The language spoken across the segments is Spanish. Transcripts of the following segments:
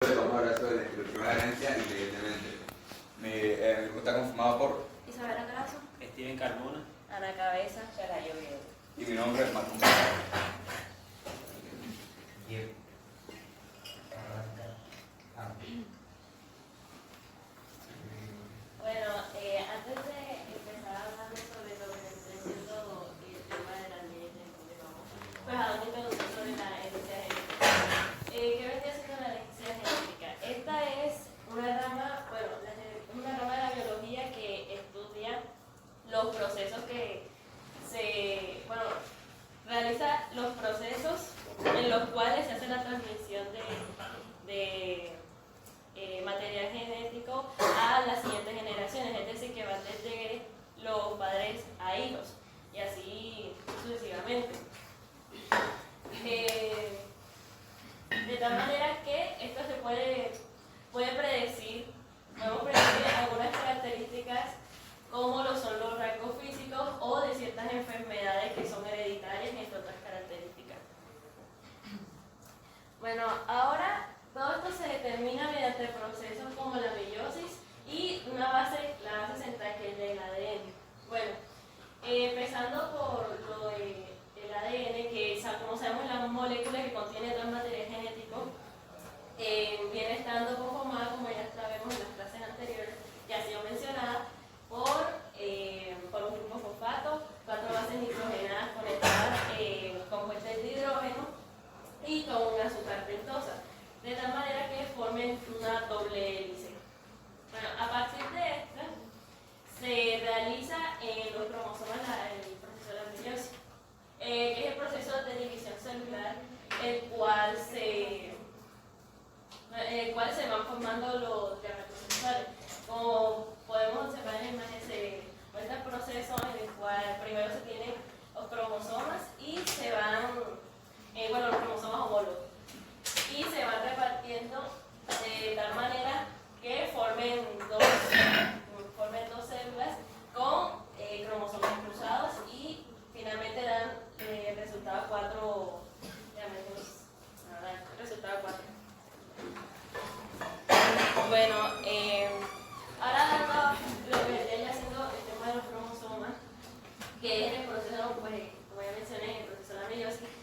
Vamos a hablar sobre la estructura de herencia inteligiblemente. Mi grupo está conformado por Isabela Carazo, Steven Carmona, Ana Cabeza, Charayo Viedo. y mi nombre es Marco. Bueno, antes de empezar hablando sobre lo que estoy diciendo el tema de la ley de vamos, pues a una introducción sobre la herencia genética. ¿Qué vendría siendo la herencia genética? Esta es una rama, bueno, una rama de la biología que estudia los procesos que realiza los procesos en los cuales se hace la transmisión de material genético a las siguientes generaciones, es decir, que van desde los padres a hijos y así sucesivamente. De tal manera que esto se puede predecir, podemos predecir algunas características como lo son los rasgos físicos o de ciertas enfermedades que son hereditarias, entre otras características. Bueno, ahora todo esto se determina mediante procesos como la meiosis y la base central que es del ADN. Bueno, empezando por lo del ADN, que como sabemos es la molécula que contiene todo el material genético, viene estando conformada, como ya sabemos en las clases anteriores, que ha sido mencionada, por un grupo fosfato, 4 bases nitrogenadas conectadas compuestas de hidrógeno y con un azúcar pentosa, de tal manera que formen una doble hélice. Bueno, a partir de esta se realiza en los cromosomas el proceso de la meiosis, que es el proceso de división celular, el cual se van formando los gametos sexuales. Como podemos observar en la imagen, se muestra el proceso en el cual primero se tienen los cromosomas y se van, los cromosomas homólogos, y se van repartiendo de tal manera que formen dos células con cromosomas cruzados y finalmente dan resultado 4 gametos, resultado 4. Bueno, ahora dando lo que vendría ya siendo el tema de los cromosomas, que es el proceso, pues, como ya mencioné, el proceso de la meiosis,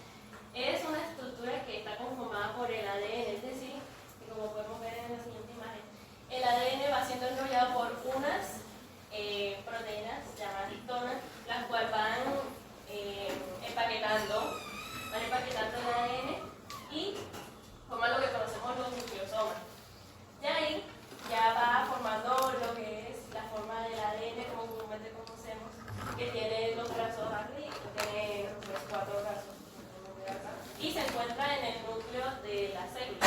es una estructura que está conformada por el ADN, es decir, que como podemos ver en la siguiente imagen, el ADN va siendo enrollado por unas proteínas llamadas histonas, las cuales van empaquetando el ADN y forman lo que conocemos los nucleosomas. De ahí ya va formando lo que es la forma del ADN, como comúnmente conocemos, que tiene los brazos arriba, tiene los 4 brazos, y se encuentra en el núcleo de la célula.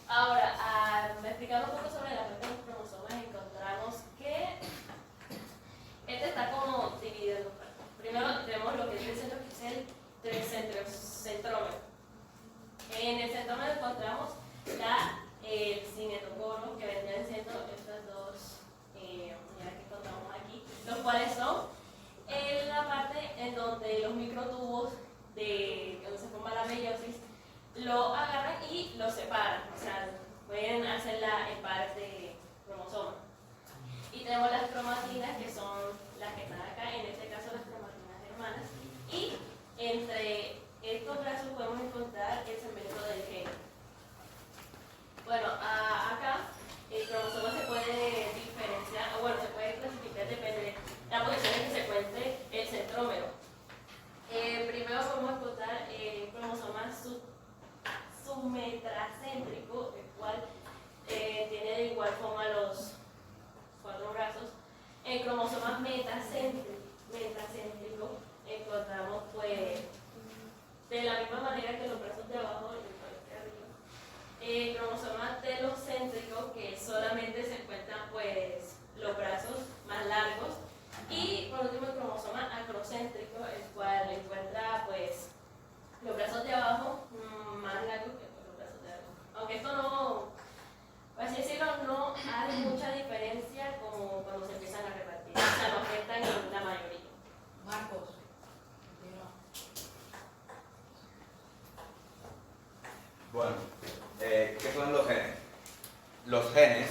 Ahora, explicando un poco sobre la parte de los cromosomas, encontramos que este está como dividido en dos partes. Primero tenemos lo que es el centro, que es el centrómero. En el centrómero encontramos el cinetocoro, que vendrían siendo estas dos unidades que encontramos aquí, los cuales son la parte en donde los microtubos donde se forma la meiosis lo agarran y lo separan, o sea, pueden hacerla en pares de cromosomas. Y tenemos las cromatinas, que son las que están acá, en este caso las cromatinas hermanas, y entre estos brazos podemos encontrar el segmento del género. Bueno, acá el cromosoma se puede diferenciar, o bueno, se puede clasificar, depende de la posición en que se encuentre el centrómero. Primero podemos encontrar el cromosoma submetracéntrico, el cual tiene de igual forma los 4 brazos. El cromosoma metacéntrico encontramos, pues, de la misma manera que los brazos de abajo y de arriba. El cromosoma telocéntrico, que solamente se encuentran, pues, los brazos más largos. Y por último el cromosoma acrocéntrico, el cual encuentra, pues, los brazos de abajo más largos que los brazos de arriba. Aunque esto no, por así decirlo, no hace mucha diferencia como cuando se empiezan a repartir. O sea, no afectan en la mayoría. Marcos. Bueno, ¿qué son los los genes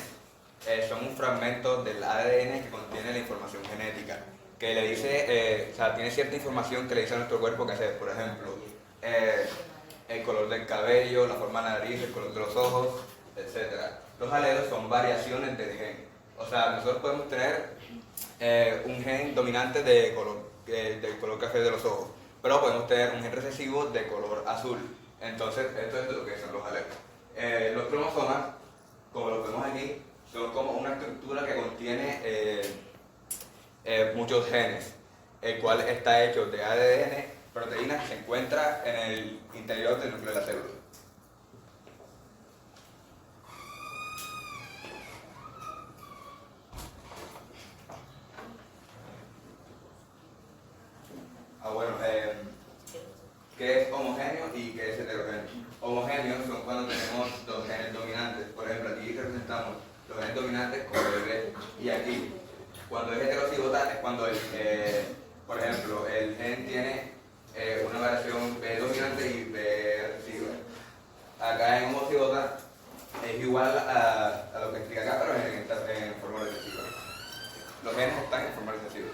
son un fragmento del ADN que contiene la información genética, que le dice, o sea, tiene cierta información que le dice a nuestro cuerpo que hacer. Por ejemplo, el color del cabello, la forma de la nariz, el color de los ojos, etc. Los alelos son variaciones del gen. O sea, nosotros podemos tener un gen dominante del color café de los ojos, pero podemos tener un gen recesivo de color azul. Entonces, esto es lo que son los alelos. Los cromosomas, como lo vemos aquí, son como una estructura que contiene muchos genes, el cual está hecho de ADN, proteínas que se encuentra en el interior del núcleo de la célula. Bueno, ¿qué es homogéneo y qué es heterogéneo? Homogéneos son cuando tenemos dos genes dominantes. Por ejemplo, aquí representamos los genes dominantes como el B y aquí. Cuando es heterocigota es cuando, por ejemplo, el gen tiene una variación B dominante y B recesiva. Acá en homocigota es igual a lo que explica acá, pero en forma recesiva. Los genes están en forma recesiva.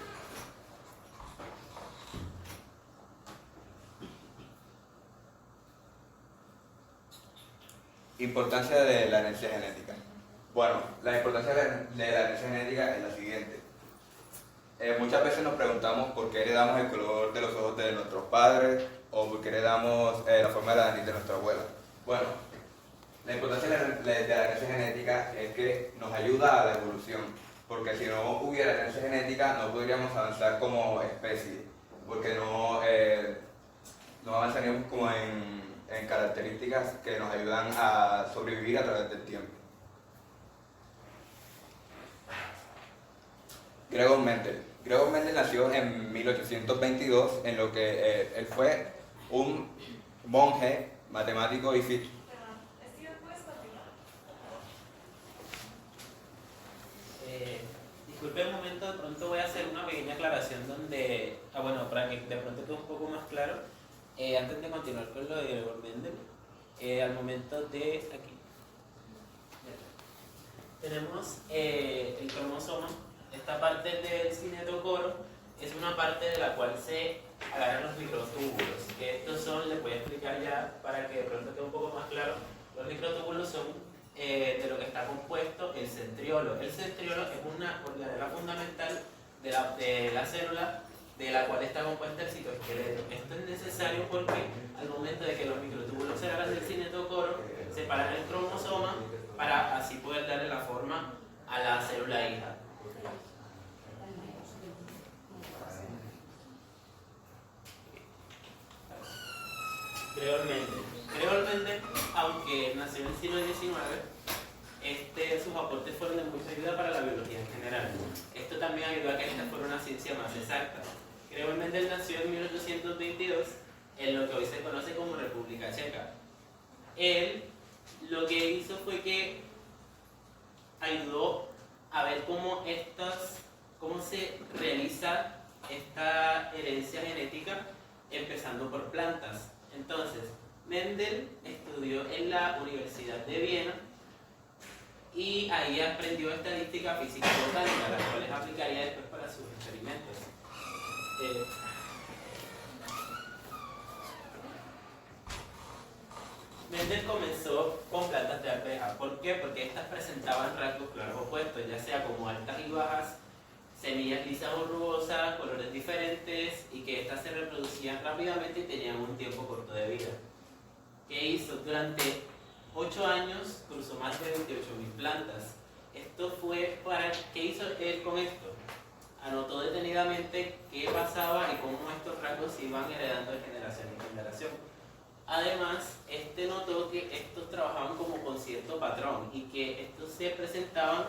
Importancia de la herencia genética. Bueno, la importancia de la herencia genética es la siguiente. Muchas veces nos preguntamos por qué heredamos el color de los ojos de nuestros padres o por qué heredamos la forma de la nariz de nuestra abuela. Bueno, la importancia de la herencia genética es que nos ayuda a la evolución, porque si no hubiera herencia genética no podríamos avanzar como especie, porque no avanzaríamos como en características que nos ayudan a sobrevivir a través del tiempo. Gregor Mendel. Gregor Mendel nació en 1822, en lo que él fue un monje, matemático y físico. Disculpe un momento, de pronto voy a hacer una pequeña aclaración donde, bueno, para que de pronto quede un poco más claro, antes de continuar con lo de Gregor Mendel, al momento de aquí, tenemos el cromosoma. Esta parte del cinetocoro es una parte de la cual se agarran los microtúbulos, que estos son, les voy a explicar ya para que de pronto quede un poco más claro. Los microtúbulos son de lo que está compuesto el centriolo. El centriolo es una organela fundamental de la célula de la cual está compuesta el citoesqueleto. Esto es necesario porque al momento de que los microtúbulos se agarran del cinetocoro, separan el cromosoma para así poder darle la forma a la célula hija. Gregor Mendel, aunque nació en el siglo XIX, sus aportes fueron de mucha ayuda para la biología en general. Esto también ayudó a que esta fuera una ciencia más exacta. Gregor Mendel nació en 1822 en lo que hoy se conoce como República Checa. Él lo que hizo fue que ayudó a ver cómo se realiza esta herencia genética, empezando por plantas. Entonces, Mendel estudió en la Universidad de Viena y ahí aprendió estadística, física y botánica, las cuales aplicaría después para sus experimentos. Mendel comenzó con plantas de arveja. ¿Por qué? Porque estas presentaban rasgos claros opuestos, ya sea como altas y bajas, semillas lisas o rugosas, colores diferentes y que estas se reproducían rápidamente y tenían un tiempo corto de vida. ¿Qué hizo? Durante 8 años cruzó más de 28.000 plantas. ¿Qué hizo él con esto? Anotó detenidamente qué pasaba y cómo estos rasgos se iban heredando de generación en generación. Además, notó que estos trabajaban como con cierto patrón y que estos se presentaban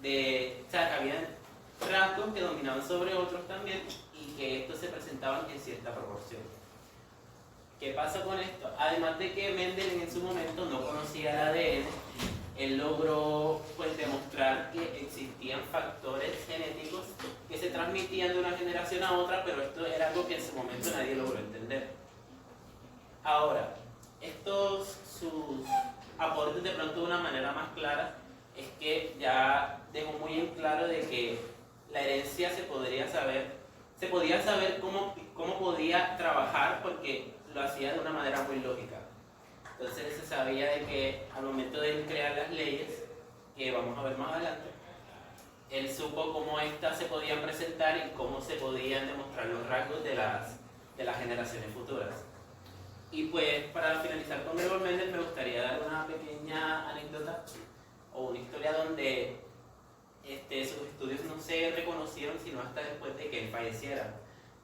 que habían rasgos que dominaban sobre otros también y que estos se presentaban en cierta proporción. ¿Qué pasa con esto? Además de que Mendel en su momento no conocía el ADN, él logró demostrar que existían factores genéticos que se transmitían de una generación a otra, pero esto era algo que en su momento nadie logró entender. Ahora, sus aportes de pronto de una manera más clara es que ya dejó muy en claro de que la herencia se podía saber cómo podía trabajar porque lo hacía de una manera muy lógica. Entonces se sabía de que al momento de crear las leyes, que vamos a ver más adelante, él supo cómo éstas se podían presentar y cómo se podían demostrar los rasgos de las generaciones futuras. Y pues para finalizar con Gregor Mendel me gustaría dar una pequeña anécdota o una historia donde sus estudios no se reconocieron sino hasta después de que él falleciera,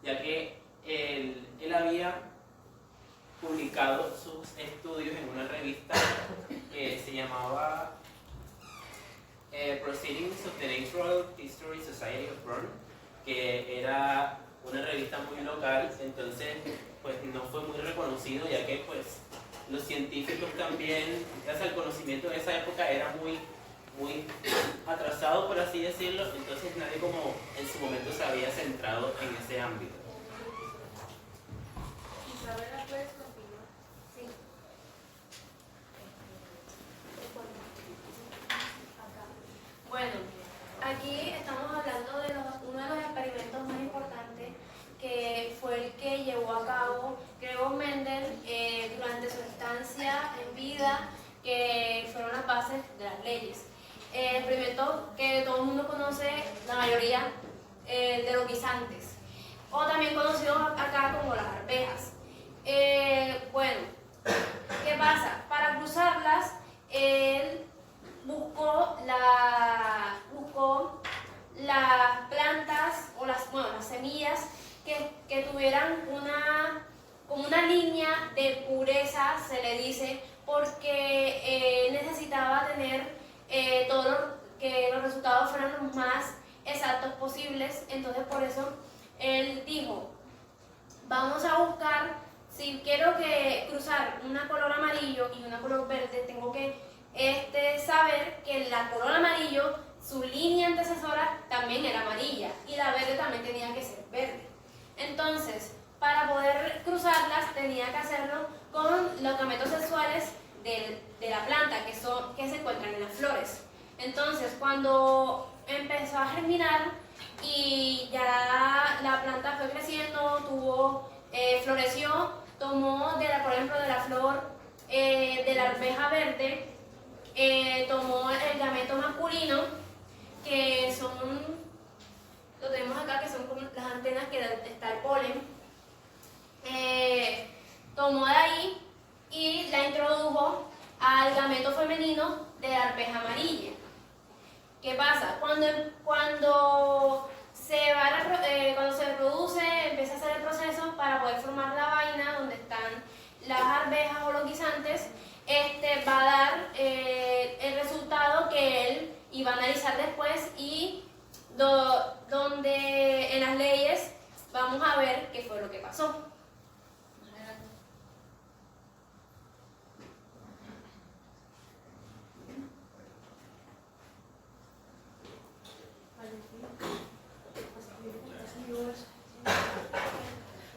ya que él había publicado sus estudios en una revista que se llamaba Proceedings of the Natural History Society of Bern, que era una revista muy local, entonces pues no fue muy reconocido, ya que pues los científicos también, gracias al conocimiento de esa época, era muy atrasado, por así decirlo, entonces nadie como en su momento se había centrado en ese ámbito. Isabela, ¿puedes continuar? Sí. Bueno, aquí estamos hablando de uno de los experimentos más importantes que fue el que llevó a cabo Gregor Mendel durante su estancia en vida, que fueron las bases de las leyes. El experimento que todo el mundo conoce, la mayoría, de los guisantes, o también conocido acá como las arvejas. Bueno, ¿qué pasa? Para cruzarlas, él buscó las plantas o las semillas que tuvieran como una línea de pureza, se le dice, porque necesitaba tener que los resultados fueran los más exactos posibles. Entonces por eso él dijo, vamos a buscar, si quiero cruzar una color amarillo y una color verde, tengo que saber que la color amarillo, su línea antecesora también era amarilla y la verde también tenía que ser verde. Entonces, para poder cruzarlas tenía que hacerlo con los gametos sexuales de la planta que se encuentran en las flores. Entonces, cuando empezó a germinar y ya la planta fue creciendo, floreció, tomó por ejemplo de la flor de la arveja verde, tomó el gameto masculino, que lo tenemos acá, que son como las antenas que está el polen, tomó de ahí y la introdujo al gameto femenino de la arveja amarilla. ¿Qué pasa? Cuando se reproduce, empieza a hacer el proceso para poder formar la vaina donde están las arvejas o los guisantes, va a dar el resultado que él iba a analizar después y donde en las leyes vamos a ver qué fue lo que pasó.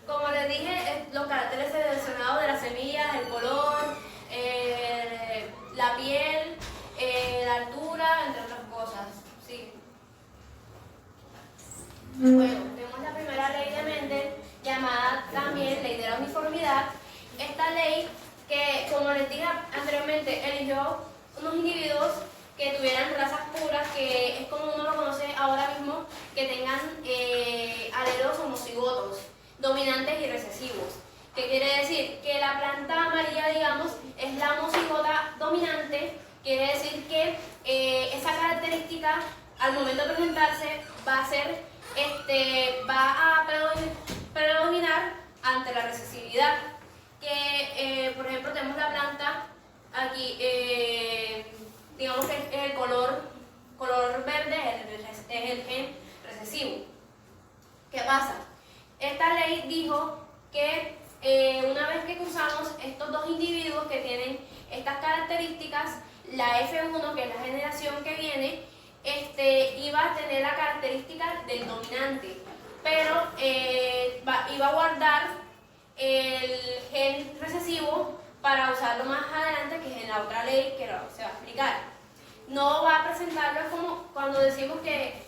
Como les dije, los caracteres seleccionados de las semillas, el color, la piel, la altura, entre otras cosas. Sí. Bueno, tenemos la primera ley de Mendel, llamada también ley de la uniformidad. Esta ley que, como les dije anteriormente, eligió unos individuos que tuvieran razas puras, que es como uno lo conoce ahora mismo, que tengan alelos homocigotos, dominantes y recesivos. ¿Qué quiere decir? Que la planta amarilla, digamos, es la homocigota dominante, quiere decir que esa característica al momento de presentarse va a predominar ante la recesividad. Que, por ejemplo, tenemos la planta aquí, digamos que el color verde es el gen recesivo. ¿Qué pasa? Esta ley dijo que una vez que cruzamos estos dos individuos que tienen estas características, la F1, que es la generación que viene, iba a tener la característica del dominante, pero iba a guardar el gen recesivo para usarlo más adelante, que es en la otra ley que se va a explicar. no va a presentarlo, es como cuando decimos que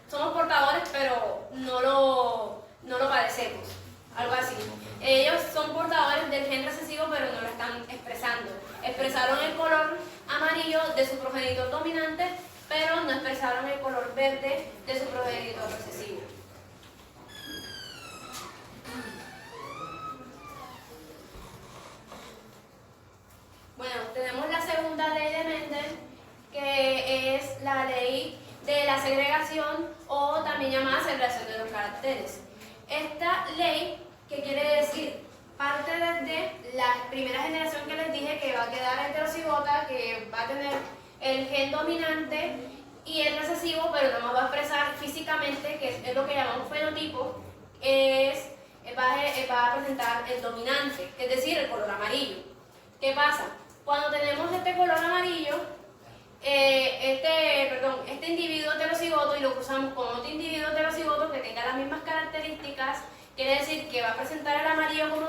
somos portadores pero no lo padecemos, algo así. Ellos son portadores del gen recesivo pero no lo están expresando. Expresaron el color amarillo de su progenitor dominante, pero no expresaron el color verde de su progenitor recesivo. Bueno, tenemos la segunda ley de Mendel, que es la ley de la segregación o también llamada segregación de los caracteres. Esta ley, ¿qué quiere decir? Parte desde la primera generación que les dije que va a quedar heterocigota, que va a tener el gen dominante y el recesivo, pero no más va a expresar físicamente, que es lo que llamamos fenotipo, va a presentar el dominante, es decir, el color amarillo. ¿Qué pasa? Cuando tenemos este color amarillo, este individuo heterocigoto y lo cruzamos con otro individuo heterocigoto que tenga las mismas características, quiere decir que va a presentar el amarillo como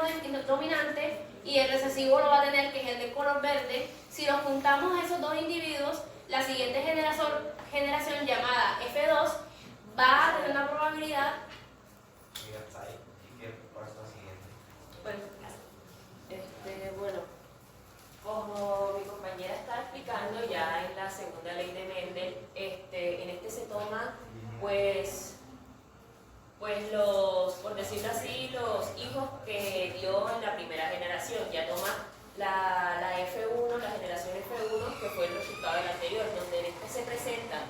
dominante y el recesivo lo va a tener, que es el de color verde. Si los juntamos a esos dos individuos, la siguiente generación llamada F2 va a tener una probabilidad. Bueno, como mi compañera está explicando ya en la segunda ley de Mendel, en este se toma pues los, por decirlo así, los hijos que dio en la primera generación, ya toma la F1, la generación F1, que fue el resultado del anterior, donde en este se presentan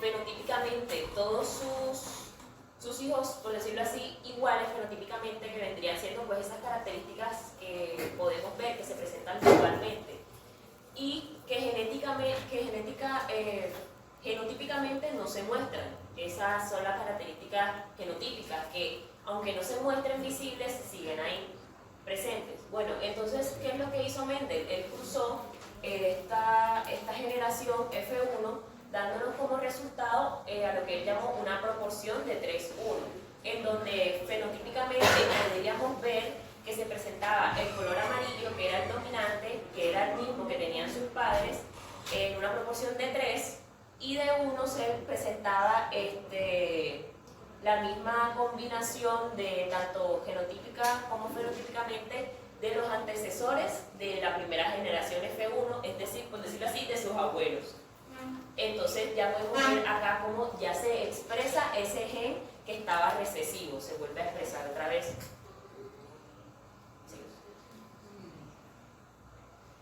fenotípicamente todos sus hijos, por decirlo así, iguales fenotípicamente, que vendrían siendo pues esas características que podemos ver que se presentan visualmente y que genotípicamente no se muestran. Esas son las características genotípicas que, aunque no se muestren visibles, siguen ahí presentes. Bueno, entonces, ¿qué es lo que hizo Mendel? Él cruzó esta generación F1 dándonos como resultado a lo que él llamó una proporción de 3:1, en donde fenotípicamente podríamos ver que se presentaba el color amarillo, que era el dominante, que era el mismo que tenían sus padres, en una proporción de 3, y de 1 se presentaba la misma combinación de tanto genotípica como fenotípicamente de los antecesores de la primera generación F1, es decir, por decirlo así, de sus abuelos. Entonces ya podemos ver acá cómo ya se expresa ese gen que estaba recesivo, se vuelve a expresar otra vez. ¿Sí?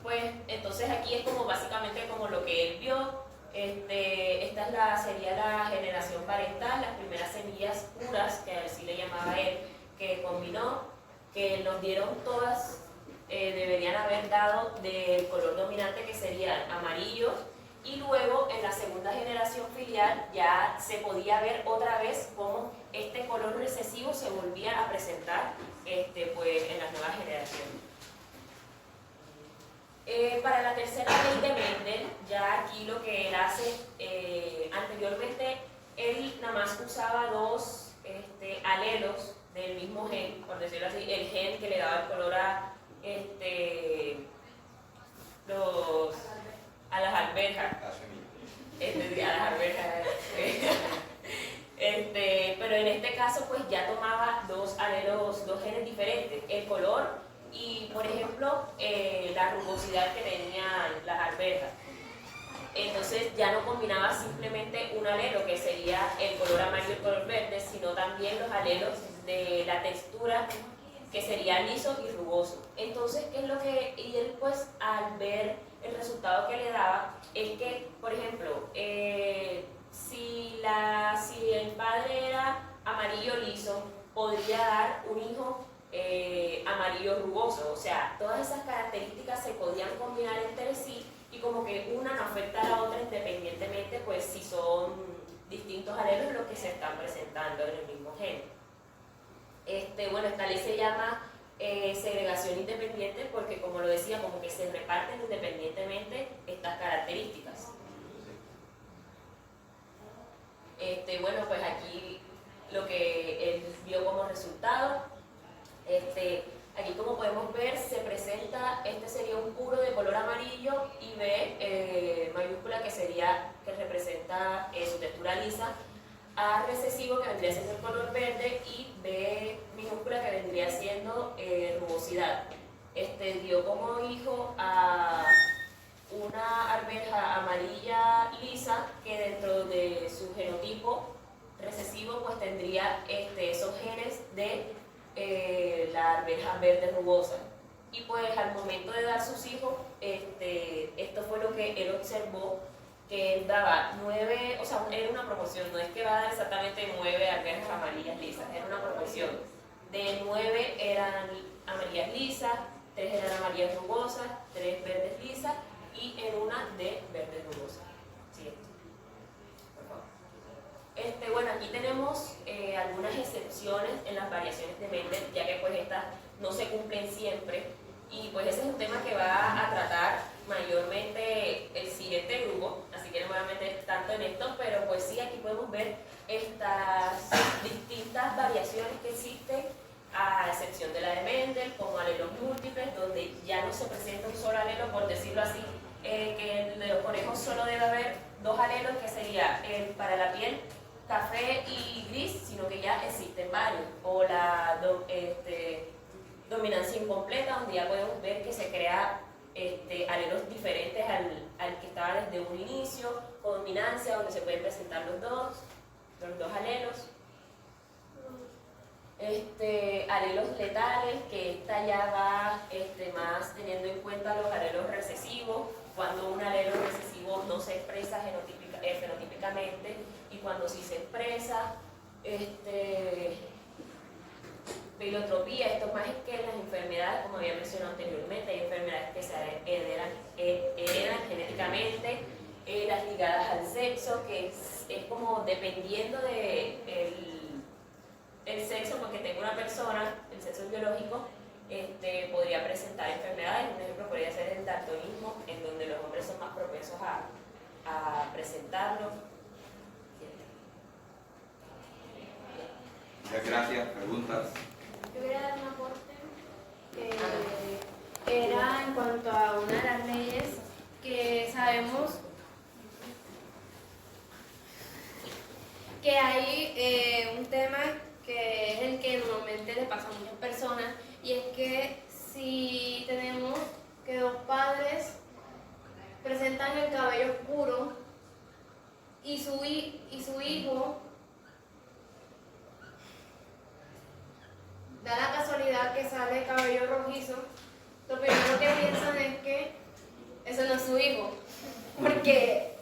Pues entonces aquí es como básicamente como lo que él vio. Esta sería la generación parental, las primeras semillas puras, que así le llamaba él, que combinó, que nos dieron todas, deberían haber dado del color dominante, que serían amarillos. Y luego en la segunda generación filial ya se podía ver otra vez cómo este color recesivo se volvía a presentar pues, en las nuevas generaciones. Para la tercera ley de Mendel, ya aquí lo que él hace, anteriormente él nada más usaba dos alelos del mismo gen, por decirlo así, el gen que le daba el color a las alberjas. A las alberjas. Pero en este caso pues ya tomaba dos alelos, dos genes diferentes, el color y por ejemplo la rugosidad que tenían las alberjas. Entonces ya no combinaba simplemente un alelo que sería el color amarillo y el color verde, sino también los alelos de la textura que sería liso y rugoso. Entonces, ¿qué es lo que? Y él pues al ver el resultado que le daba, es que, por ejemplo, si el padre era amarillo liso, podría dar un hijo amarillo rugoso. O sea, todas esas características se podían combinar entre sí y como que una no afecta a la otra independientemente, pues si son distintos alelos los que se están presentando en el mismo gen. Bueno, esta ley se llama segregación independiente porque, como lo decía, como que se reparten independientemente estas características. Bueno, pues aquí lo que él vio como resultado, aquí como podemos ver se presenta, sería un puro de color amarillo amarillo, y B mayúscula, que representa su textura lisa, A recesivo, que vendría siendo el color verde, y B minúscula, que vendría siendo rugosidad. Dio como hijo a una arveja amarilla lisa, que dentro de su genotipo recesivo pues tendría esos genes de la arveja verde rugosa. Y pues al momento de dar sus hijos, esto fue lo que él observó, que él daba 9, o sea, era una proporción, no es que va a dar exactamente 9 arvejas amarillas lisas, era una proporción. De 9 eran amarillas lisas, 3 eran amarillas rugosas, 3 verdes lisas y en una de verde rugosa. Siguiente. Por favor. Bueno, aquí tenemos algunas excepciones en las variaciones de Mendel, ya que pues estas no se cumplen siempre, y pues ese es un tema que va a tratar mayormente el siguiente grupo, así que no me voy a meter tanto en esto, pero pues sí, aquí podemos ver estas distintas variaciones que existen, a excepción de la de Mendel, como alelos múltiples, donde ya no se presenta un solo alelo, por decirlo así, que de los conejos solo debe haber 2 alelos, que sería para la piel café y gris, sino que ya existen varios, o la dominancia incompleta, donde ya podemos ver que se crea alelos diferentes al que estaba desde un inicio, o dominancia, donde se pueden presentar los dos alelos. Alelos letales, que esta ya va más teniendo en cuenta los alelos recesivos, cuando un alelo recesivo no se expresa fenotípicamente, y cuando sí se expresa. Filotropía, esto más es que las enfermedades, como había mencionado anteriormente, hay enfermedades que se heredan genéticamente, las ligadas al sexo, que es como dependiendo de el sexo, porque tengo una persona, el sexo biológico, podría presentar enfermedades. Un ejemplo podría ser el daltonismo, en donde los hombres son más propensos a presentarlo. Muchas gracias. ¿Preguntas? Yo quería dar un aporte que era en cuanto a una de las leyes que sabemos que hay un tema que es el que normalmente le pasa a muchas personas, y es que si tenemos que 2 padres presentan el cabello oscuro y su hijo da la casualidad que sale cabello rojizo, lo primero que piensan es que ese no es su hijo, porque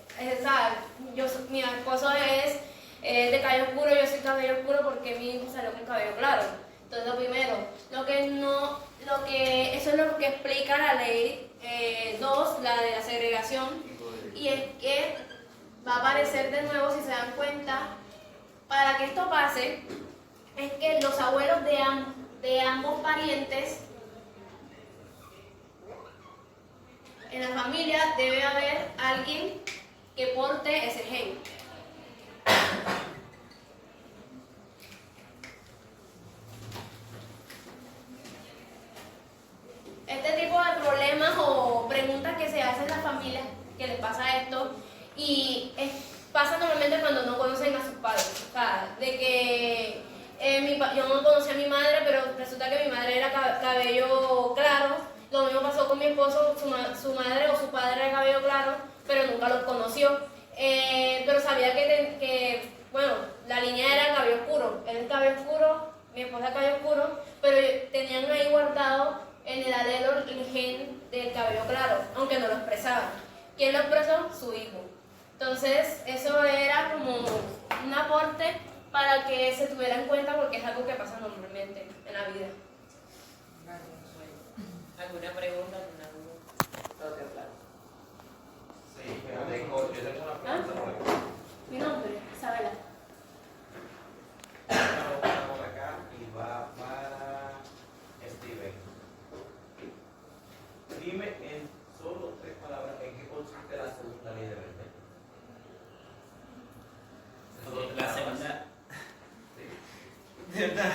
mi esposo es de cabello oscuro, yo soy cabello oscuro porque mi hijo salió con cabello claro. Entonces lo primero, eso es lo que explica la ley 2, la de la segregación, y es que va a aparecer de nuevo, si se dan cuenta, para que esto pase, es que los abuelos de ambos parientes, en la familia debe haber alguien que porte ese gen. Este tipo de problemas o preguntas que se hacen las familias que les pasa esto, y pasa normalmente cuando no conocen a sus padres. O sea, de que yo no conocí a mi madre, pero resulta que mi madre era cabello claro. Lo mismo pasó con mi esposo, su madre o su padre era cabello claro, pero nunca los conoció. Pero sabía que la línea era cabello oscuro. Él es cabello oscuro, mi esposa es cabello oscuro, pero tenían ahí guardado en el alelo el gen del cabello claro, aunque no lo expresaban. ¿Quién lo expresó? Su hijo. Entonces, eso era como un aporte para que se tuviera en cuenta, porque es algo que pasa normalmente en la vida. ¿Alguna pregunta? ¿Alguna duda? Todo quedó claro. Sí, yo tengo una pregunta. Mi nombre, Isabela. Vamos por acá y va para Steven. Dime en solo 3 palabras en qué consiste la segunda ley de Mendel. La segunda. Sí. ¿Verdad?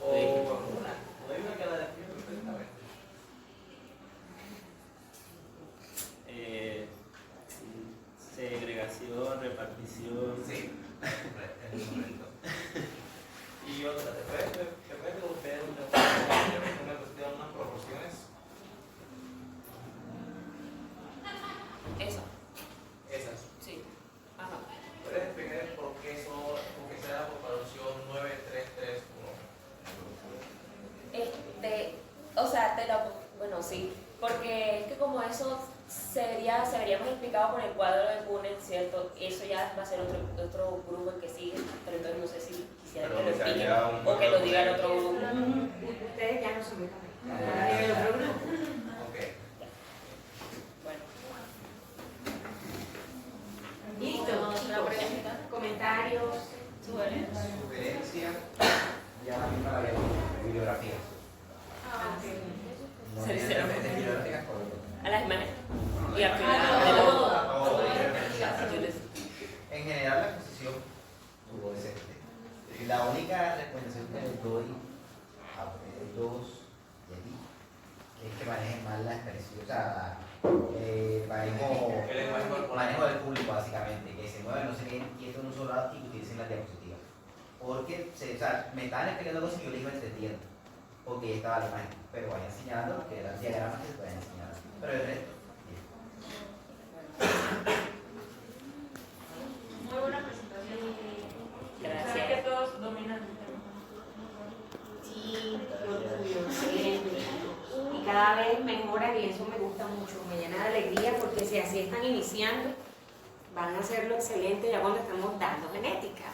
O una que la define perfectamente. sea, bueno, sí, porque es que como eso se vería más explicado con el cuadro de Kuhnen, ¿cierto? Eso ya va a ser otro grupo el que sigue, pero entonces no sé si quisiera que lo expliquen o que lo diga el otro grupo. Ustedes ya no se metan. Ok. Bueno. Listo, chicos. Comentarios. Sugerencia, ya la misma la habíamos bibliografía. No Se tiene hicieron. referencias bibliográficas por otro. A las imágenes. Y al final de lo... En general la exposición tuvo decente. La única recomendación que les doy a ustedes dos y a ti es que manejen mal la expresión, o sea, manejo del público básicamente, que se muevan, no se queden quietos en un solo lado y que utilicen las diapositivas. Porque o sea, me estaban explicando cosas y yo les iba entendiendo, porque ya estaba la imagen, pero vayan señalando que eran diagramas que se pueden enseñar. Pero el resto, bien. Muy buena presentación. Gracias. Se ve que todos dominan el tema. Sí, lo tuyo, excelente. Y cada vez mejoran y eso me gusta mucho, me llena de alegría porque si así están iniciando, van a hacerlo excelente ya cuando estamos dando genética.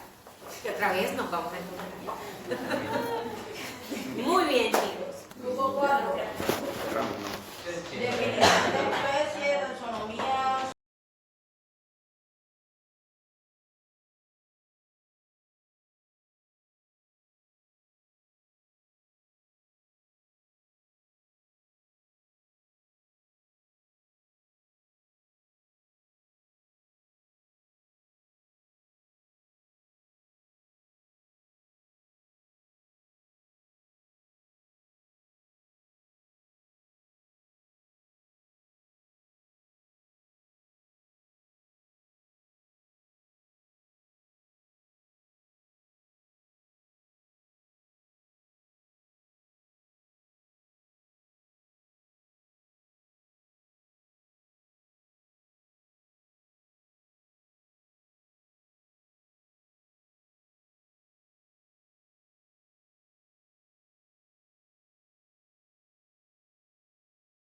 Que otra vez nos vamos a encontrar. Muy bien, chicos. Grupo 4.